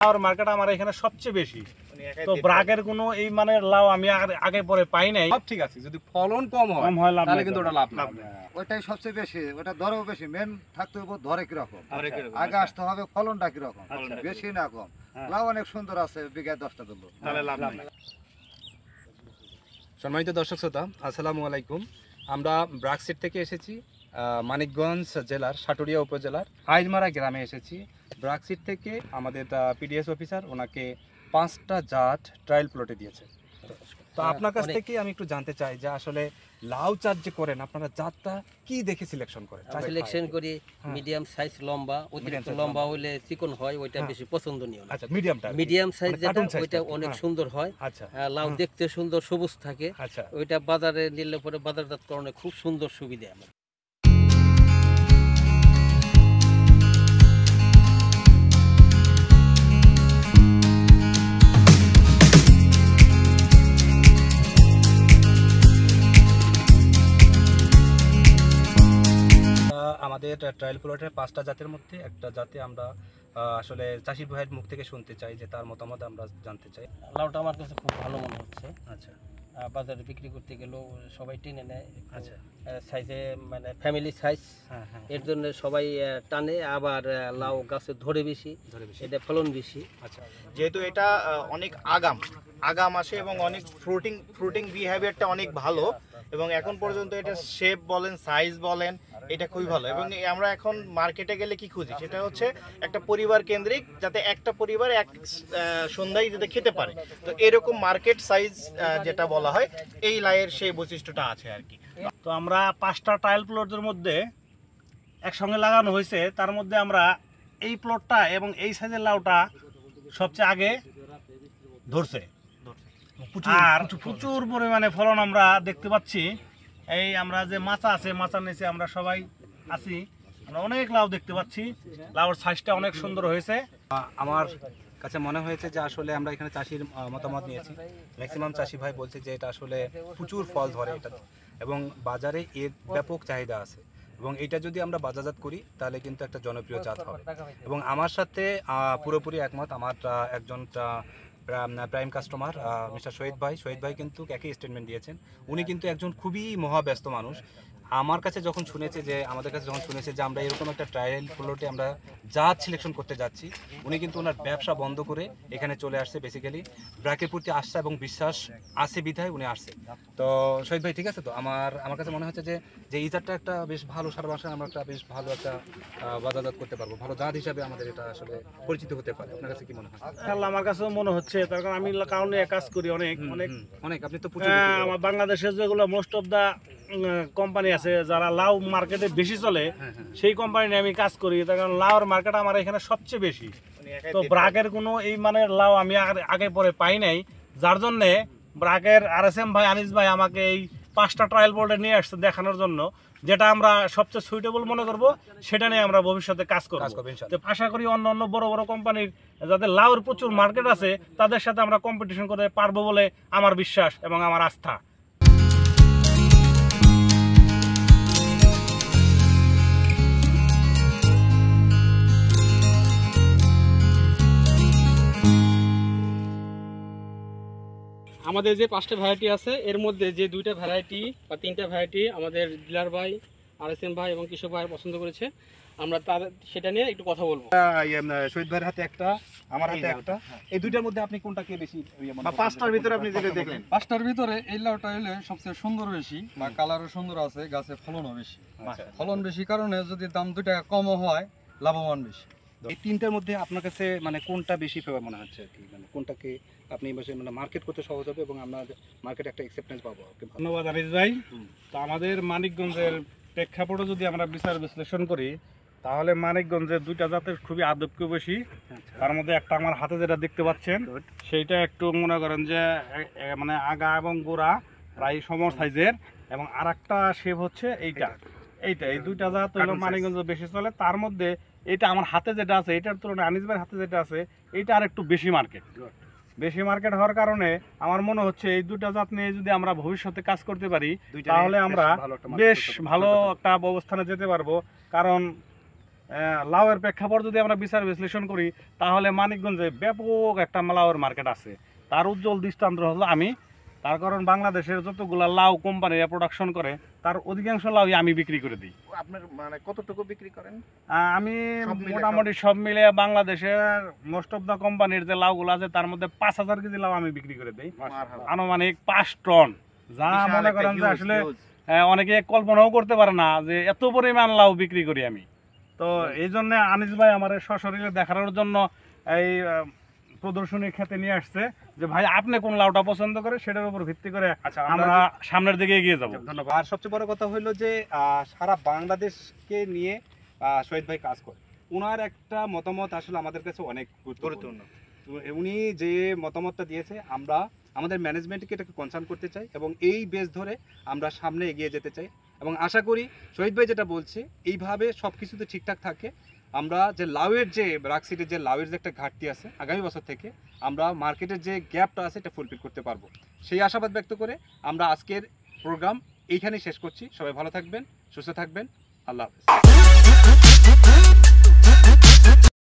লাউর market আমার এখানে সবচেয়ে বেশি। তো ব্রাকের কোনো এই মানের লাউ আমি আগে পরে পাই নাই। সব ঠিক আছে, যদি ফলন কম হয় তাহলে কিন্তু ওটা লাভ না। ওইটাই সবচেয়ে বেশি, ওটা দরও বেশি। মেন থাকতে হবে ধরে কিরকম, আগে আসতে হবে ফলনটা কিরকম, বেশি না কম। লাউ অনেক সুন্দর আছে, বিঘায় 10টা তুলবো, তাহলে লাভ না। সম্মানিত দর্শক শ্রোতা, আসসালামু আলাইকুম। আমরা ব্রাকসিট থেকে এসেছি, মানিকগঞ্জ জেলার সাটুরিয়া উপজেলার আইজমারা গ্রামে এসেছি। ব্রাকসিট থেকে আমাদের পিডিএস অফিসার ওনাকে 5টা জাত ট্রায়াল প্লটে দিয়েছে। তো আপনার কাছ থেকে আমি একটু জানতে চাই যে আসলে লাউ চাষ যে করেন আপনারা জাতটা কি দেখে সিলেকশন করেন? সিলেকশন করি মিডিয়াম সাইজ, লম্বা, অতিরিক্ত লম্বা হলে চিকন হয়, ওইটা বেশি পছন্দনীয় না। আচ্ছা, মিডিয়াম সাইজ যেটা ওইটা অনেক সুন্দর হয়। আচ্ছা, লাউ দেখতে সুন্দর, সবুজ থাকে। আচ্ছা, ওইটা বাজারে নিলে পরে বাজারজাতকরণে খুব সুন্দর সুবিধা আমার। আমাদের ট্রায়াল প্লটের 5টা জাতের মধ্যে একটা জাতে আমরা আসলে চাষি ভাইয়ের মুখ থেকে শুনতে চাই, যে তার মতামত আমরা জানতে চাই। লাউটা আমার কাছে খুব ভালো মনে হচ্ছে। আচ্ছা, বাজারে বিক্রি করতে গেলেও সবাই টেনে নেয়। আচ্ছা, সাইজে মানে ফ্যামিলি সাইজ, এর জন্য সবাই টানে। আবার লাউ গাছে ধরে বেশি, এটা ফলন বেশি। আচ্ছা, যেহেতু এটা অনেক আগাম আসে এবং অনেক ফ্রুটিং বিহেভিয়ারটা অনেক ভালো, এবং এখন পর্যন্ত এটা শেপ বলেন, সাইজ বলেন, এটা খুবই ভালো। এবং আমরা এখন মার্কেটে গেলে কি খুঁজি, সেটা হচ্ছে একটা পরিবার কেন্দ্রিক, যাতে একটা পরিবার এক সন্ধ্যায় যাতে খেতে পারে। তো এরকম মার্কেট সাইজ যেটা বলা হয়, এই লাউয়ের সেই বৈশিষ্ট্যটা আছে আর কি। তো আমরা 5টা ট্রায়াল প্লটের মধ্যে একসঙ্গে লাগানো হয়েছে, তার মধ্যে আমরা এই প্লটটা এবং এই সাইজের লাউটা সবচেয়ে আগে ধরছে, আর প্রচুর পরিমাণে ফলন আমরা দেখতে পাচ্ছি। এই আমরা যে মাচা আছে, মাচার নিচে আমরা সবাই আছি, আমরা অনেক লাউ দেখতে পাচ্ছি। লাউর সাইজটা অনেক সুন্দর হয়েছে। আমার কাছে মনে হয়েছে যে আসলে আমরা এখানে চাষির মতামত নিয়েছি। ম্যাক্সিমাম চাষি ভাই বলছে যে এটা আসলে প্রচুর ফল ধরে এটা, এবং বাজারে এর ব্যাপক চাহিদা আছে, এবং এটা যদি আমরা বাজারজাত করি তাহলে কিন্তু একটা জনপ্রিয় জাত হবে। এবং আমার সাথে পুরোপুরি একমত আমার একজন প্রাইম কাস্টমার মিস্টার শহীদ ভাই কিন্তু একই স্টেটমেন্ট দিয়েছেন। উনি কিন্তু একজন খুবই মহাব্যস্ত মানুষ। আমার কাছে যখন শুনেছে যে আমাদের কাছে যখন শুনেছে যে আমরা এরকম একটা ট্রায়াল প্লটে আমরা জাত সিলেকশন করতে যাচ্ছি, উনি কিন্তু ওনার ব্যবসা বন্ধ করে এখানে চলে আসছে। বেসিক্যালি ব্রাকের প্রতি আস্থা এবং বিশ্বাস আছে বিধায় উনি আসছে। তো শহীদ ভাই ঠিক আছে, তো আমার কাছে মনে হচ্ছে যে এই জাতটা একটা বেশ ভালো, সারা বাংলাদেশে আমরা একটা বেশ ভালো একটা বাজারজাত করতে পারবো, ভালো জাত হিসাবে আমাদের এটা আসলে পরিচিত হতে পারে। আপনার কাছে কি মনে হয়? আমার কাছেও মনে হচ্ছে, তার কারণ আমি কারণে কাজ করি অনেক আপনি তো আমার বাংলাদেশের যেগুলো মোস্ট অফ দা কোম্পানি আছে যারা লাউ মার্কেটে বেশি চলে, সেই কোম্পানি নিয়ে আমি কাজ করি। তার কারণ লাউর মার্কেট আমার এখানে সবচেয়ে বেশি। তো ব্রাকের কোনো এই মানের লাউ আমি আগে পরে পাই নাই, যার জন্যে ব্রাকের RSM ভাই, আনিস ভাই আমাকে এই 5টা ট্রায়াল বোর্ডে নিয়ে আসছে দেখানোর জন্য, যেটা আমরা সবচেয়ে সুইটেবল মনে করব, সেটা নিয়ে আমরা ভবিষ্যতে কাজ করব। আশা করি অন্য বড় বড় কোম্পানির যাদের লাউর প্রচুর মার্কেট আছে তাদের সাথে আমরা কম্পিটিশন করতে পারবো বলে আমার বিশ্বাস এবং আমার আস্থা। আমাদের যে 5টা ভ্যারাইটি আছে, এর মধ্যে যে 2টা ভ্যারাইটি বা 3টা ভ্যারাইটি আমাদের ডিলার ভাই, RSM ভাই এবং কৃষক ভাই পছন্দ করেছে, আমরা সেটা নিয়ে একটু কথা বলবো। শহীদ ভাইয়ের হাতে একটা, আমার হাতে একটা, এই দুইটার মধ্যে আপনি কোনটাকে বেশি, 5টার ভিতরে আপনি যেটা দেখলেন, 5টার ভিতরে এই লাউটা হলে সবচেয়ে সুন্দর বেশি, বা কালারও সুন্দর আছে, গাছে ফলনও বেশি। ফলন বেশি কারণে যদি দাম 2 টাকা কমও হয়, লাভবান বেশি। এই 3টার মধ্যে আপনার কাছে মানে কোনটা বেশি ফেভার মনে হচ্ছে আর কি, মানে কোনটাকে আপনি মানে মার্কেট করতে সহজ হবে এবং আমরা মার্কেটে একটা অ্যাকসেপ্টেন্স পাবো? ধন্যবাদ আনিস ভাই। তো আমাদের মানিকগঞ্জের প্রেক্ষাপটে যদি আমরা বিচার বিশ্লেষণ করি, তাহলে মানিকগঞ্জের 2টা জাতের খুবই আদবকে বেশি। তার মধ্যে একটা আমার হাতে যেটা দেখতে পাচ্ছেন, সেইটা একটু মনে করেন যে মানে আগা এবং গোড়া প্রায় সম সাইজের, এবং আর একটা শেপ হচ্ছে এই 2টা জাত হলো মানিকগঞ্জ বেশি চলে। তার মধ্যে এটা আমার হাতে যেটা আছে, এটার তুলনায় আনিস ভাইয়ের হাতে যেটা আছে, এইটা আর একটু বেশি মার্কেট হওয়ার কারণে আমার মনে হচ্ছে এই 2টা জাত নিয়ে যদি আমরা ভবিষ্যতে কাজ করতে পারি, তাহলে আমরা বেশ ভালো একটা অবস্থানে যেতে পারবো। কারণ লাউয়ের প্রেক্ষাপট যদি আমরা বিচার বিশ্লেষণ করি তাহলে মানিকগঞ্জে ব্যাপক একটা লাউয়ের মার্কেট আছে। তার উজ্জ্বল দৃষ্টান্ত হলো আমি, তার কারণ বাংলাদেশের যতগুলা লাউ কোম্পানিরা প্রোডাকশন করে তার অধিকাংশ লাউই আমি বিক্রি করে দিই। আপনার মানে কতটুকু বিক্রি করেন? আমি সব মিলে মোটামুটি সব মিলে বাংলাদেশের মোস্ট অফ দ্য কোম্পানির যে লাউগুলো আছে তার মধ্যে 5,000 কেজি লাউ আমি বিক্রি করে দিই, আনুমানিক 5 টন। যা মনে করেন যে আসলে অনেকে কল্পনাও করতে পারে না যে এত পরিমাণ লাউ বিক্রি করি আমি। তো এই জন্য আনিস ভাই আমার সশরীরে দেখানোর জন্য এই প্রদর্শনী খেতে নিয়ে আসছে যে ভাই আপনি কোন লাউটা পছন্দ করে সেটার উপর ভিত্তি করে আচ্ছা, আমরা সামনের দিকে এগিয়ে যাব। ধন্যবাদ। আর সবচেয়ে বড় কথা হলো যে সারা বাংলাদেশকে নিয়ে শহীদ ভাই কাজ করে। ওনার একটা মতামত আসলে আমাদের কাছে অনেক গুরুত্বপূর্ণ। তো উনি যে মতামতটা দিয়েছে আমরা আমাদের ম্যানেজমেন্টকে এটাকে কনসার্ন করতে চাই এবং এই বেস ধরে আমরা সামনে এগিয়ে যেতে চাই এবং আশা করি শহীদ ভাই যেটা বলছে এইভাবে সব কিছুতে ঠিকঠাক থাকে। আমরা যে লাউয়ের যে রাকসিটের যে লাউয়ের যে একটা ঘাটতি আছে আগামী বছর থেকে আমরা মার্কেটের যে গ্যাপটা আছে এটা ফুলফিল করতে পারবো, সেই আশাবাদ ব্যক্ত করে আমরা আজকের প্রোগ্রাম এইখানেই শেষ করছি। সবাই ভালো থাকবেন, সুস্থ থাকবেন, আল্লাহ হাফেজ।